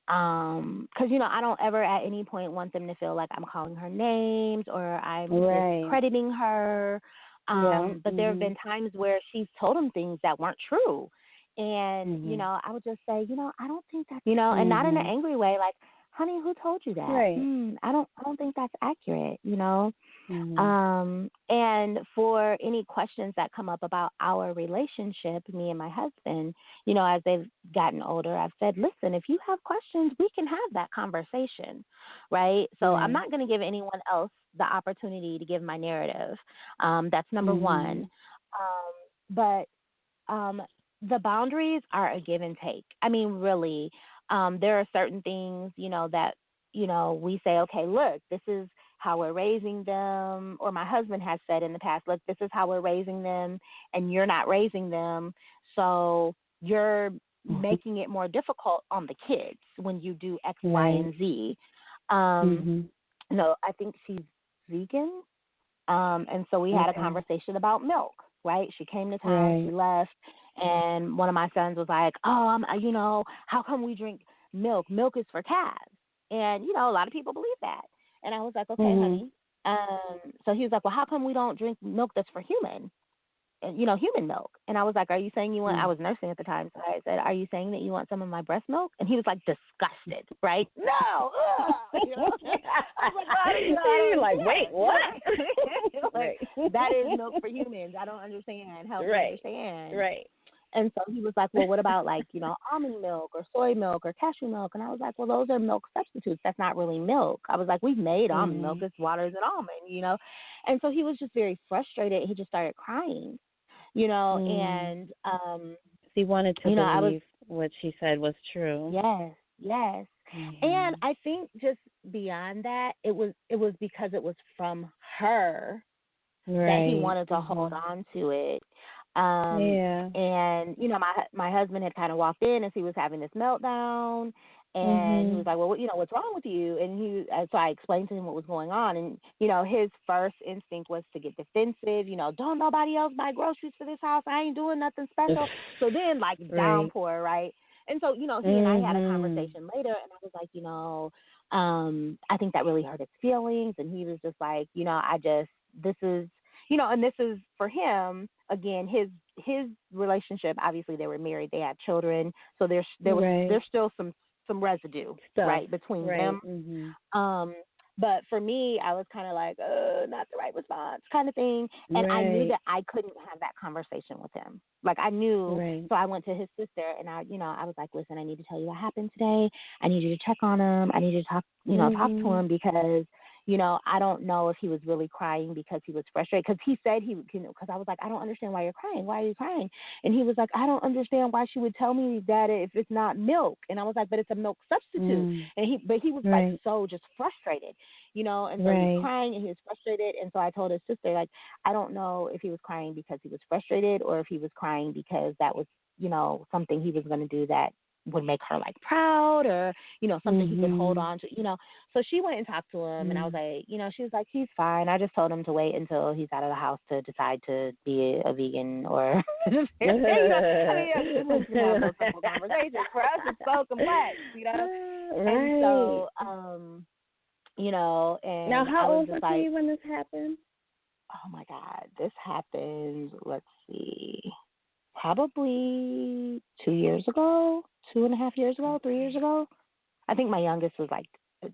because I don't ever at any point want them to feel like I'm calling her names or I'm Right. discrediting her. Yeah. But there have Mhm. been times where she's told them things that weren't true. And, Mhm. I would just say, I don't think that, and not in an Mhm. angry way, like, honey, who told you that? Right. I don't think that's accurate. Mhm. And for any questions that come up about our relationship, me and my husband, as they've gotten older, I've said, listen, if you have questions, we can have that conversation, right? So I'm Right. not going to give anyone else the opportunity to give my narrative. That's number one. Mhm. But um, the boundaries are a give and take. I mean, really, there are certain things, that, we say, okay, look, this is how we're raising them, or my husband has said in the past, look, this is how we're raising them, and you're not raising them, so you're making it more difficult on the kids when you do X, Y, Right. and Z. Um, Mhm. no, I think she's vegan, and so we had a Okay. conversation about milk, right? She came to town, she Right. left, and one of my sons was like, oh, how come we drink milk? Milk is for calves. And, a lot of people believe that. And I was like, okay, Mhm. honey. So he was like, well, how come we don't drink milk that's for human? Human milk. And I was like, are you saying you want, I Mhm. was nursing at the time, so I said, are you saying that you want some of my breast milk? And he was like disgusted, right? No, I was like, well, I You're don't like, wait, understand. what? Like, Right. that is milk for humans. I don't understand. Help me Right. understand. Right. And so he was like, well, what about like, almond milk or soy milk or cashew milk? And I was like, well, those are milk substitutes. That's not really milk. I was like, we've made almond milk. Mhm. It's water as an almond. And so he was just very frustrated. He just started crying, Mm. and, She wanted to I was, believe what she said was true. yes, yes. And Mhm. I think just beyond that, it was because it was from her that he Right. wanted to hold Mhm. on to it. Um, Yeah. and my husband had kind of walked in as he was having this meltdown, and he was Mhm. like, "Well, what's wrong with you?" And so I explained to him what was going on, and his first instinct was to get defensive. Don't nobody else buy groceries for this house. I ain't doing nothing special. So then, like, Right. downpour, right? And so he and I had a Mhm. conversation later, and I was like, I think that really hurt his feelings, and he was just like, I just this is and this is for him again. His relationship. Obviously, they were married. They had children. So Right. there's still some residue, Stuff. right, between Right. them. Mhm. Um, but for me, I was kind of like, not the right response, kind of thing. And I knew Right. that I couldn't have that conversation with him. Like I knew. Right. So I went to his sister, and I was like, listen, I need to tell you what happened today. I need you to check on him. I need you to talk to Mhm. him because I don't know if he was really crying because he was frustrated. Because he said because I was like, I don't understand why you're crying. Why are you crying? And he was like, I don't understand why she would tell me that if it's not milk. And I was like, but it's a milk substitute. Mm. And he was like Right. so just frustrated, and so he was Right. crying and he was frustrated. And so I told his sister, like, I don't know if he was crying because he was frustrated or if he was crying because that was, something he was going to do that would make her like proud, or, something he could hold Mhm. on to, So she went and talked to him, and I was like, she was like, he's fine. I just told him to wait until he's out of the house to decide to be a vegan or I mean, we can have those simple conversations. For us, it's so complex, And Right. so, Now, and I how was old just was like, he when this happened? oh my God, this happened, let's see, probably 2 years ago, 2.5 years ago, 3 years ago. I think my youngest was like,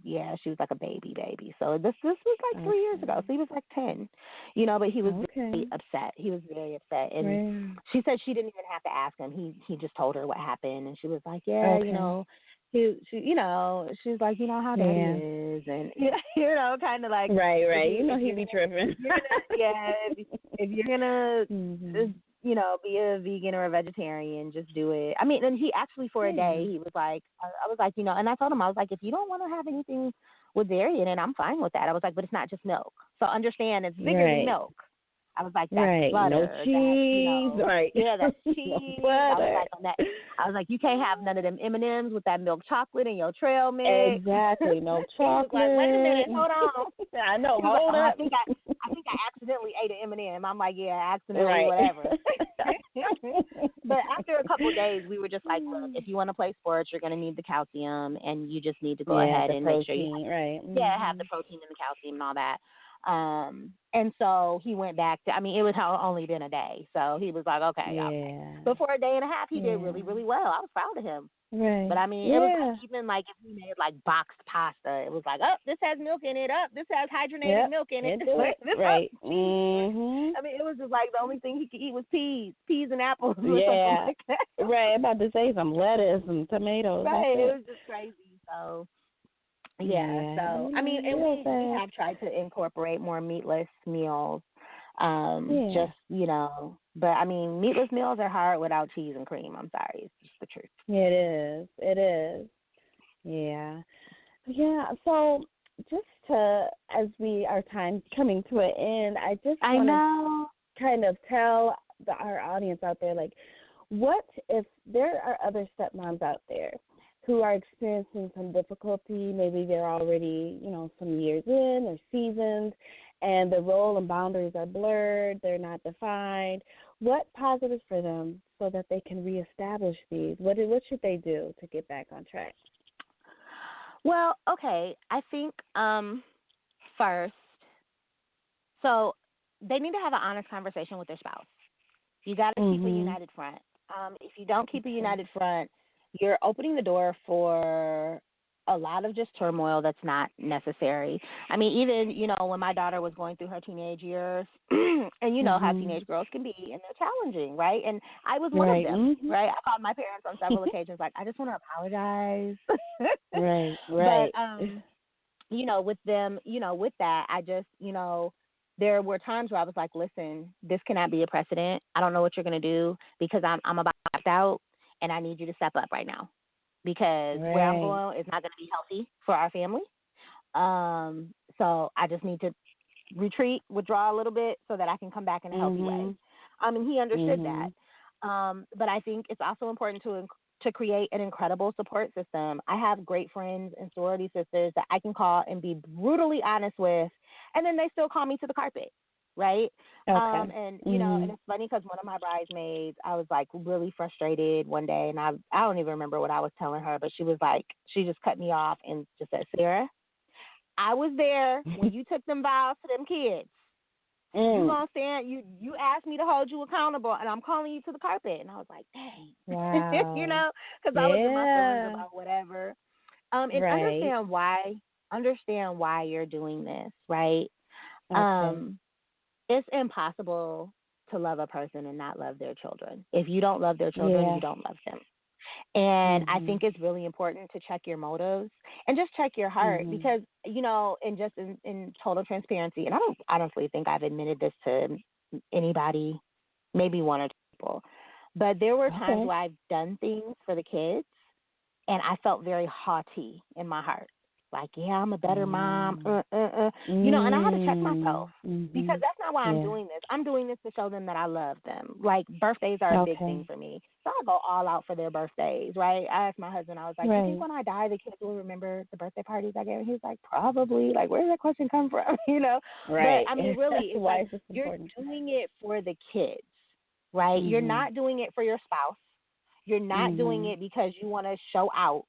yeah, she was like a baby. So this was like 3 years ago. Okay. So he was like 10, but he was Okay. very upset. He was very upset. And Right. she said she didn't even have to ask him. He just told her what happened. And she was like, yeah, Okay. she's like, how daddy Yeah. is. And, kind of like, Right. if Right. you, You know if he you're be going tripping. to, you're going to, yeah, if you're going to, Mhm. be a vegan or a vegetarian, just do it. I mean, and he actually, for a Yeah. day, he was like, I was like, and I told him, I was like, if you don't want to have anything with dairy in it, I'm fine with that. I was like, but it's not just milk. So understand, it's bigger than Right. milk. I was like, that's Right. No butter. That's, cheese. Right. yeah, that's No cheese. I was butter. like, on that. I was like, you can't have none of them M&Ms with that milk chocolate in your trail mix. Exactly. No He was like, wait a minute, chocolate. hold on. I know. He was like, Hold oh, I up. think I accidentally ate an M&M. I'm like, yeah, accidentally, Right. whatever. But after a couple of days, we were just like, look, if you want to play sports, you're going to need the calcium, and you just need to go Yeah, ahead the and make sure you protein. Right. have the protein and the calcium and all that. And so he went back to, I mean, it was only been a day. So he was like, okay, all right. Yeah. But for a day and a half, he did really, Yeah. really well. I was proud of him. But Right. I mean, it was Yeah. like, even like if we made like boxed pasta, it was like, oh, this has milk in it. Oh, this has hydrogenated Yep. milk in it. Into it. This has Right. cheese. Mhm. I mean, it was just like the only thing he could eat was peas and apples or something Yeah. like that. Right. I'm about to say some lettuce and tomatoes. That's Right. It it. was just crazy. So yeah. Yeah. So I mean, and Real we sad. have tried to incorporate more meatless meals. Yeah. Just but I mean, meatless meals are hard without cheese and cream. I'm sorry, it's just the truth. It is. It is. Yeah. Yeah. So just to, as we our time coming to an end, I just I want to know. kind of tell our audience out there, like, what if there are other stepmoms out there who are experiencing some difficulty? Maybe they're already, some years in or seasoned, and the role and boundaries are blurred, they're not defined. What positives for them so that they can reestablish these? What should they do to get back on track? Well, okay. I think first, so they need to have an honest conversation with their spouse. You got to keep a Mhm. united front. If you don't keep a Okay. united front, you're opening the door for a lot of just turmoil that's not necessary. I mean, even, when my daughter was going through her teenage years, and you know how Mhm. teenage girls can be, and they're challenging, right? And I was one of Right. them, Mhm. right? I called my parents on several occasions, like, I just want to apologize. Right. But, Right. with them, with that, I just, there were times where I was like, listen, this cannot be a precedent. I don't know what you're going to do because I'm about to opt out, and I need you to step up right now because where I'm Right. going is not going to be healthy for our family. So I just need to withdraw a little bit so that I can come back in a healthy way. Mhm. And he understood that. Mhm. But I think it's also important to create an incredible support system. I have great friends and sorority sisters that I can call and be brutally honest with, and then they still call me to the carpet, right? Okay. And and Mhm. it's funny because one of my bridesmaids, I was like really frustrated one day, and I don't even remember what I was telling her, but she was like, she just cut me off and just said, Sarah, I was there when you took them vows to them kids. You Mm. gonna stand? You asked me to hold you accountable, and I'm calling you to the carpet. And I was like, dang, Wow. because I was in my feelings Yeah. about whatever. And Right. understand why you're doing this, right? Okay. Um, it's impossible to love a person and not love their children. If you don't love their children, you Yeah. don't love them. And I Mhm. think it's really important to check your motives and just check your heart Mhm. because, and just in total transparency, and I don't honestly think I've admitted this to anybody, maybe one or two people, but there were times Okay. where I've done things for the kids and I felt very haughty in my heart. Like, yeah, I'm a better mom, and I had to check myself because that's not why I'm doing this. I'm doing this to show them that I love them. Like, birthdays are a big thing for me. So I go all out for their birthdays, right? I asked my husband, I was like, you think when I die, the kids will remember the birthday parties I gave? And he's like, probably. Like, where did that question come from, Right. But, I mean, really, it's like you're doing it for the kids, right? You're not doing it for your spouse. You're not doing it because you want to show out.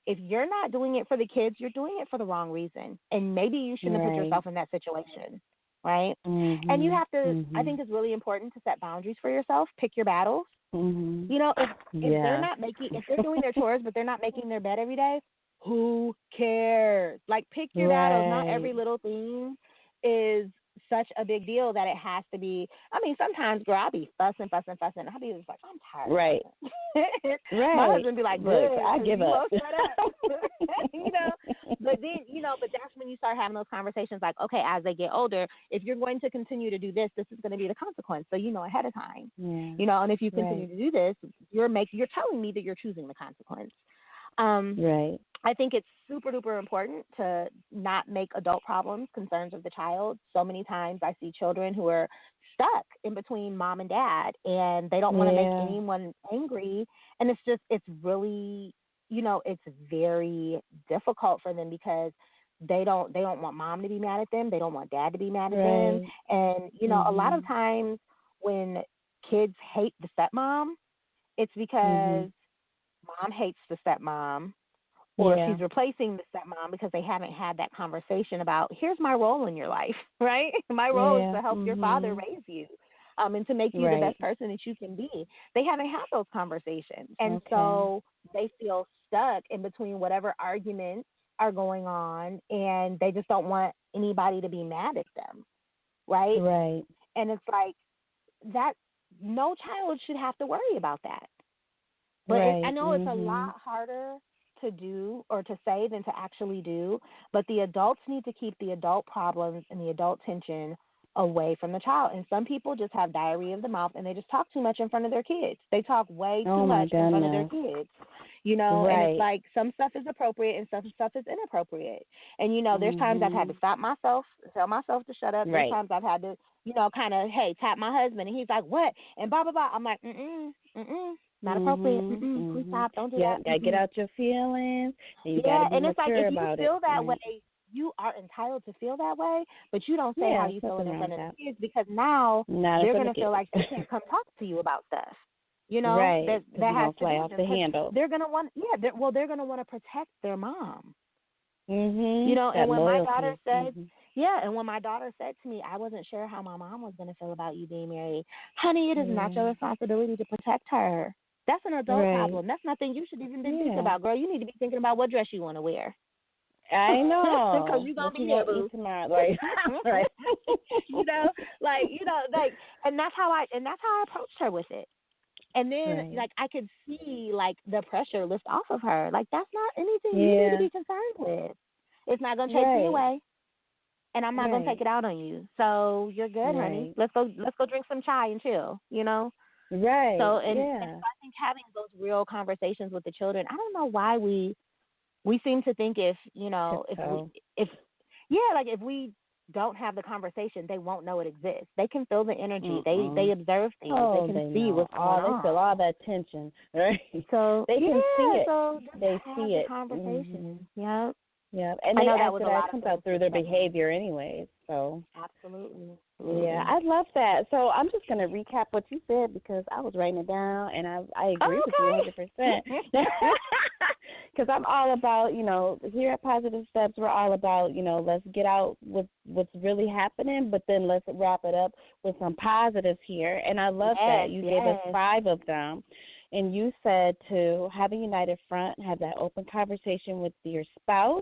If you're not doing it for the kids, you're doing it for the wrong reason. And maybe you shouldn't have put yourself in that situation, right? And you have to, I think it's really important to set boundaries for yourself. Pick your battles. If they're not if they're doing their chores, but they're not making their bed every day, who cares? Like, pick your battles. Not every little thing is such a big deal that it has to be. I mean, sometimes, girl, I'll be fussing. I'll be just like, I'm tired. Right. My husband be like, good, I give up. Shut up. But then, but that's when you start having those conversations like, okay, as they get older, if you're going to continue to do this, this is going to be the consequence. So, ahead of time, and if you continue to do this, you're telling me that you're choosing the consequence. I think it's super duper important to not make adult problems concerns of the child. So many times I see children who are stuck in between mom and dad, and they don't want to make anyone angry. And it's really, it's very difficult for them because they don't want mom to be mad at them. They don't want dad to be mad at them. And, a lot of times when kids hate the stepmom, it's because mom hates the stepmom, or she's replacing the stepmom because they haven't had that conversation about, here's my role in your life, right? My role is to help your father raise you and to make you the best person that you can be. They haven't had those conversations. And so they feel stuck in between whatever arguments are going on, and they just don't want anybody to be mad at them, right? Right. And it's like that. No child should have to worry about that. But I know it's a lot harder to do or to say than to actually do, but the adults need to keep the adult problems and the adult tension away from the child. And some people just have diarrhea of the mouth, and they just talk too much in front of their kids. They talk way too much in front of their kids, and it's like some stuff is appropriate and some stuff is inappropriate. And, there's times I've had to stop myself, tell myself to shut up. There's times I've had to, kind of, hey, tap my husband, and he's like, what? And blah, blah, blah. I'm like, not appropriate. Please stop. Don't do that. Gotta get out your feelings. And you gotta be and it's like, if you feel that way, you are entitled to feel that way, but you don't say how you feel in front of the kids, because now they're going to feel like they can't come talk to you about stuff. That has to fly off the handle. They're going to want, they're going to want to protect their mom. And when my daughter said, and when my daughter said to me, I wasn't sure how my mom was going to feel about you being married. Honey, it is not your responsibility to protect her. That's an adult problem. That's nothing you should even be thinking about, girl. You need to be thinking about what dress you want to wear. I know. Because you're going to be able tomorrow. Right. And that's how I approached her with it. And then, I could see, the pressure lift off of her. Like, that's not anything you need to be concerned with. It's not going to take me away, and I'm not going to take it out on you. So you're good, honey. Let's go drink some chai and chill, Right. So, and so I think having those real conversations with the children, I don't know why we seem to think if we don't have the conversation, they won't know it exists. They can feel the energy. They observe things. They can see what's going on. They feel all that tension, right? So they can see it. So they see it. Conversation. Yep. Yeah, and I know that was a lot comes out through their behavior anyway. So absolutely. Yeah, I love that. So I'm just going to recap what you said because I was writing it down, and I agree with you 100%. Because I'm all about, here at Positive Steps, we're all about, let's get out with what's really happening, but then let's wrap it up with some positives here. And I love that. You gave us 5 of them. And you said to have a united front, have that open conversation with your spouse.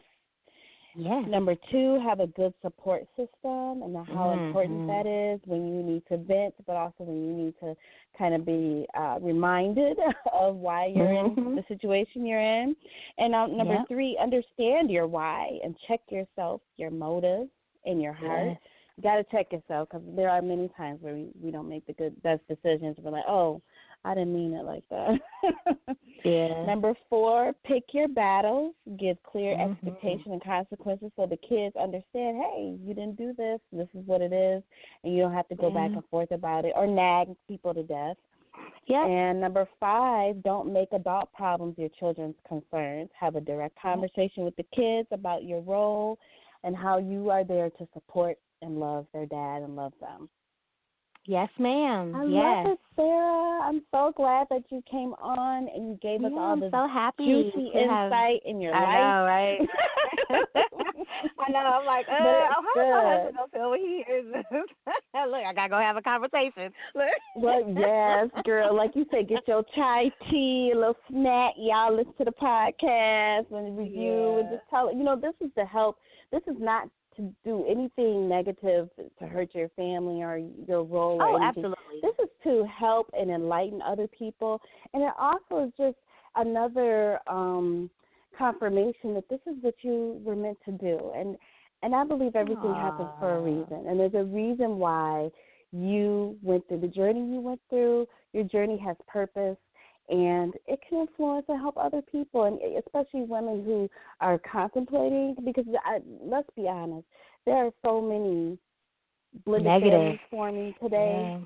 Yes. Number 2, have a good support system, and how important that is when you need to vent, but also when you need to kind of be reminded of why you're in the situation you're in. And number 3, understand your why and check yourself, your motives, and your heart. Yes. You got to check yourself because there are many times where we don't make the best decisions. We're like, oh, I didn't mean it like that. Yeah. Number 4, pick your battles. Give clear Mm-hmm. expectation and consequences so the kids understand, hey, you didn't do this. This is what it is. And you don't have to go back and forth about it or nag people to death. Yep. And number 5, don't make adult problems your children's concerns. Have a direct conversation with the kids about your role and how you are there to support and love their dad and love them. Yes, ma'am. I yes. love it, Sarah. I'm so glad that you came on and you gave us all this so happy juicy insight in your life. I know, right? I know. I'm like, how my husband gonna feel when he hears this? Look, I gotta go have a conversation. Well, yes, girl. Like you said, get your chai tea, a little snack. Y'all listen to the podcast and review and just tell it. You know, this is to help. This is not to do anything negative to hurt your family or your role or anything. Absolutely. This is to help and enlighten other people. And it also is just another confirmation that this is what you were meant to do. And I believe everything happens for a reason. And there's a reason why you went through the journey you went through. Your journey has purpose. And it can influence and help other people, and especially women who are contemplating, because let's be honest, there are so many blended families forming today,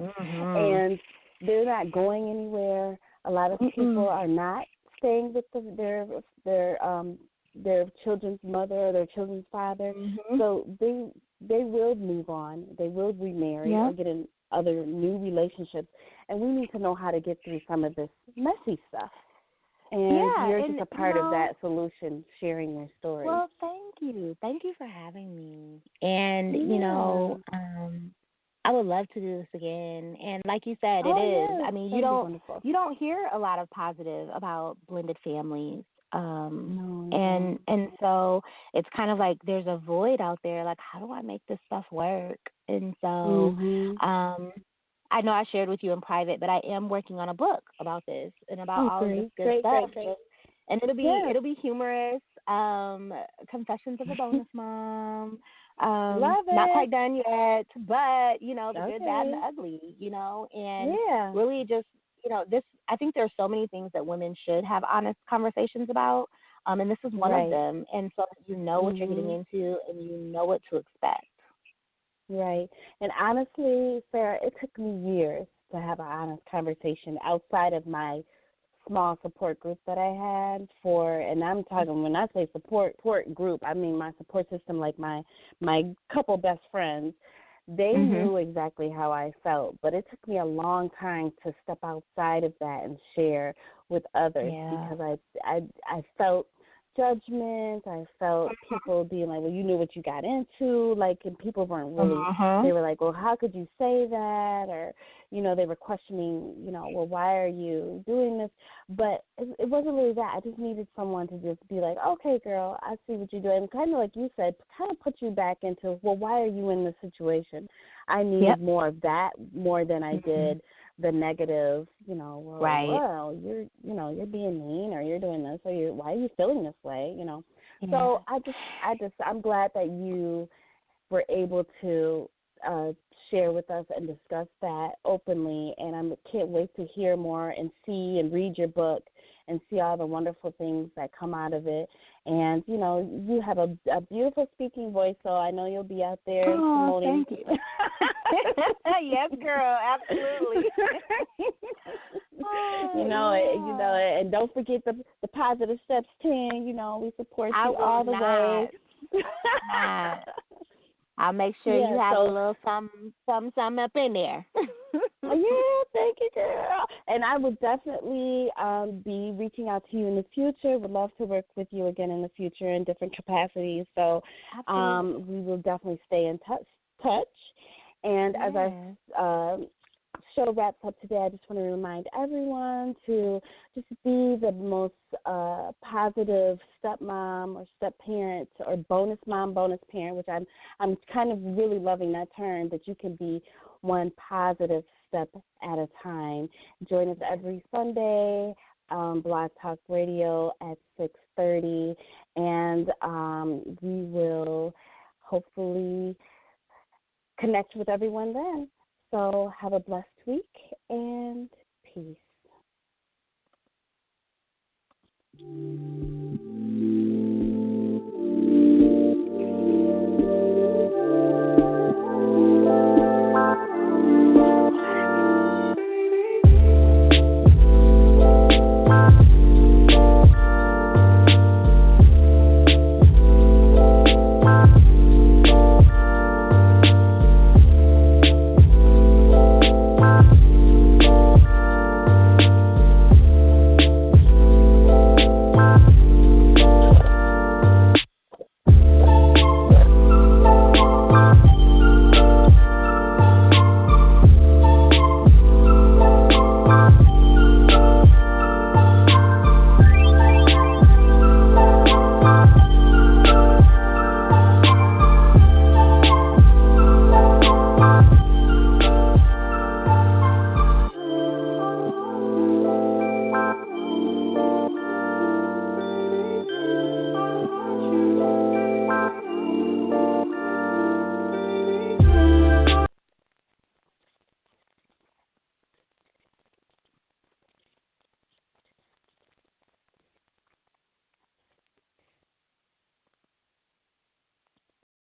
and they're not going anywhere. A lot of people are not staying with their children's mother or their children's father, so they will move on. They will remarry or get in other new relationships, and we need to know how to get through some of this messy stuff. And you're just a part of that solution, sharing your story. Well, thank you. Thank you for having me. And, you know, I would love to do this again. And like you said, it is. I mean, you don't hear a lot of positive about blended families. And so it's kind of like there's a void out there, like, how do I make this stuff work? And so I know I shared with you in private, but I am working on a book about this and about all of this good stuff. Great. And it'll be humorous. Confessions of a Bonus Mom. Love it. Not quite done yet, but you know, the good, bad, and the ugly. You know, and really just, you know, this. I think there are so many things that women should have honest conversations about, and this is one of them. And so you know what you're getting into, and you know what to expect. Right. And honestly, Sarah, it took me years to have an honest conversation outside of my small support group that I had and I'm talking, when I say support group, I mean my support system, like my couple best friends. They knew exactly how I felt, but it took me a long time to step outside of that and share with others because I felt judgment. I felt people being like, well, you knew what you got into, like, and people weren't really, they were like, well, how could you say that? Or, you know, they were questioning, you know, well, why are you doing this? But it wasn't really that. I just needed someone to just be like, okay, girl, I see what you're doing. And kind of like you said, kind of put you back into, well, why are you in this situation? I needed more of that more than I did the negative, you know, well, you're being mean, or you're doing this, or why are you feeling this way, you know? So I'm glad that you were able to share with us and discuss that openly, and I can't wait to hear more and see and read your book and see all the wonderful things that come out of it. And, you know, you have a beautiful speaking voice, so I know you'll be out there promoting. Thank you. Yes, girl, absolutely. And don't forget the Positive Steps 10. You know, we support you all the way. I'll make sure you have a little something up in there. Thank you, girl. And I will definitely be reaching out to you in the future. Would love to work with you again in the future in different capacities. So we will definitely stay in touch. And as our show wraps up today, I just want to remind everyone to just be the most positive stepmom or step-parent or bonus mom, bonus parent, which I'm kind of really loving that term, that you can be one positive step at a time. Join us every Sunday, Blog Talk Radio at 6:30, and we will hopefully connect with everyone then. So have a blessed